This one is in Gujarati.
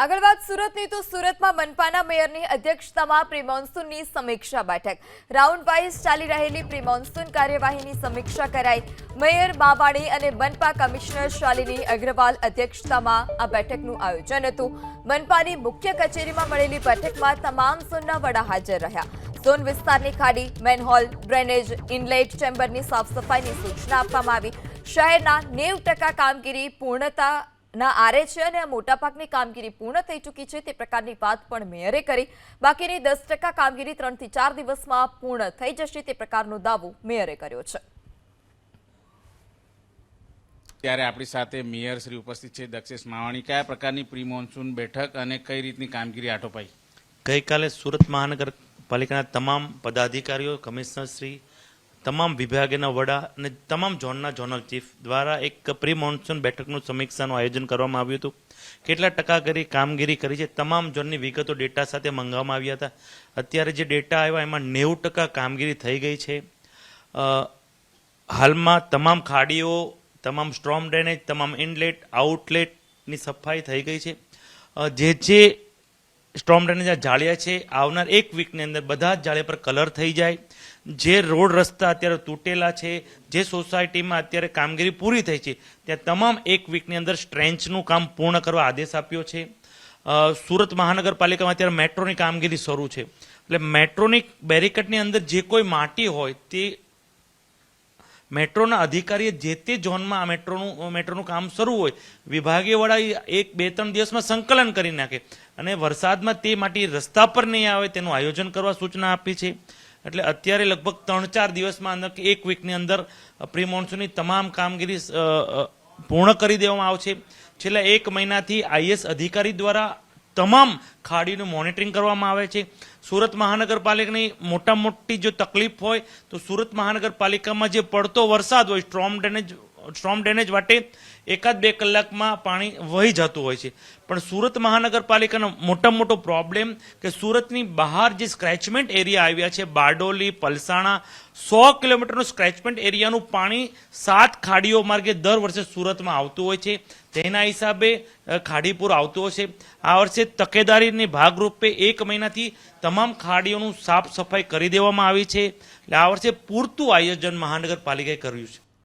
આગળ વાત સુરતની તો સુરતમાં મનપાના મેયરની અધ્યક્ષતામાં પ્રી મોન્સૂનની સમીક્ષા બેઠક રાઉન્ડ વાઇઝ ચાલી રહેલી પ્રી મોન્સૂન કાર્યવાહીની સમીક્ષા કરાઈ। મેયર બાવાણી અને મનપા કમિશનર શાલિની અગ્રવાલ અધ્યક્ષતામાં આ બેઠકનું આયોજન હતું। મનપાની મુખ્ય કચેરીમાં મળેલી બેઠકમાં તમામ ઝોનના વડા હાજર રહ્યા। ઝોન વિસ્તારની ખાડી, મેનહોલ, ડ્રેનેજ, ઇનલેટ ચેમ્બરની સાફ સફાઈની સૂચના આપવામાં આવી। શહેરના 90% કામગીરી પૂર્ણતા ના આરે છે અને આ મોટાભાગની કામગીરી પૂર્ણ થઈ ચૂકી છે તે પ્રકારની વાત પણ મેયરે કરી। બાકીની 10% કામગીરી 3 થી 4 દિવસમાં પૂર્ણ થઈ જશે તે પ્રકારનો દાવો મેયરે કર્યો છે। ત્યારે આપણી સાથે મેયર શ્રી ઉપસ્થિત છે દક્ષેશ માવાણી। કયા પ્રકારની પ્રી મોન્સૂન બેઠક અને કઈ રીતની કામગીરી આટોપાઈ? ગઈકાલે સુરત મહાનગરપાલિકાના તમામ પદાધિકારીઓ, કમિશનર શ્રી, તમામ વિભાગના વડા અને તમામ ઝોનના ઝોનલ ચીફ દ્વારા એક પ્રી મોન્સૂન બેઠકનું સમીક્ષાનું આયોજન કરવામાં આવ્યું હતું। કેટલા ટકા કામગીરી કરી છે તમામ ઝોનની વિગતો ડેટા સાથે મંગાવવામાં આવ્યા હતા। અત્યારે જે ડેટા આવ્યા એમાં 90% કામગીરી થઈ ગઈ છે। હાલમાં તમામ ખાડીઓ, તમામ સ્ટ્રોમ ડ્રેનેજ, તમામ ઇનલેટ, આઉટલેટની સફાઈ થઈ ગઈ છે। જે સ્ટ્રોમ ડ્રેનેજ જાળિયા છે આવનાર એક વીકની અંદર બધા જ જાળિયા પર કલર થઈ જાય। જે રોડ રસ્તા અત્યારે તૂટેલા છે, જે સોસાયટીમાં અત્યારે કામગીરી પૂરી થઈ છે ત્યાં તમામ એક વીકની અંદર સ્ટ્રેન્ચનું કામ પૂર્ણ કરવા આદેશ આપ્યો છે। સુરત મહાનગરપાલિકામાં અત્યારે મેટ્રોની કામગીરી શરૂ છે એટલે મેટ્રોની બેરિકેડની અંદર જે કોઈ માટી હોય તે મેટ્રોના અધિકારીએ જે તે ઝોનમાં મેટ્રોનું કામ શરૂ હોય વિભાગીય વડા 1-2-3 દિવસમાં સંકલન કરી નાખે અને વરસાદમાં તે માટી રસ્તા પર નહીં આવે તેનું આયોજન કરવા સૂચના આપી છે। એટલે અત્યારે લગભગ 3-4 દિવસમાં અંદર એક વીકની અંદર પ્રી મોન્સૂનની તમામ કામગીરી પૂર્ણ કરી દેવામાં આવશે। છેલ્લા 1 મહિનાથી આઈએસ અધિકારી દ્વારા તમામ ખાડીનું મોનિટરિંગ કરવામાં આવે છે। સુરત મહાનગરપાલિકાની મોટી જો તકલીફ હોય તો સુરત મહાનગરપાલિકામાં જે પડતો વરસાદ હોય સ્ટ્રોમ ડ્રેનેજ વાટે 1-2 કલાકમાં પાણી વહી જતું હોય છે, પણ સુરત મહાનગરપાલિકાનો મોટો પ્રોબ્લેમ કે સુરતની બહાર જે સ્ક્રેચમેન્ટ એરિયા આવ્યા છે, બારડોલી, પલસાણા, 100 કિલોમીટરનું સ્ક્રેચમેન્ટ એરિયાનું પાણી 7 ખાડીઓ માર્ગે દર વર્ષે સુરતમાં આવતું હોય છે। તેના હિસાબે ખાડીપુર આવતું હોય છે। આ વર્ષે તકેદારીની ભાગરૂપે 1 મહિનાથી તમામ ખાડીઓનું સાફ સફાઈ કરી દેવામાં આવી છે। એટલે આ વર્ષે પૂરતું આયોજન મહાનગરપાલિકાએ કર્યું છે।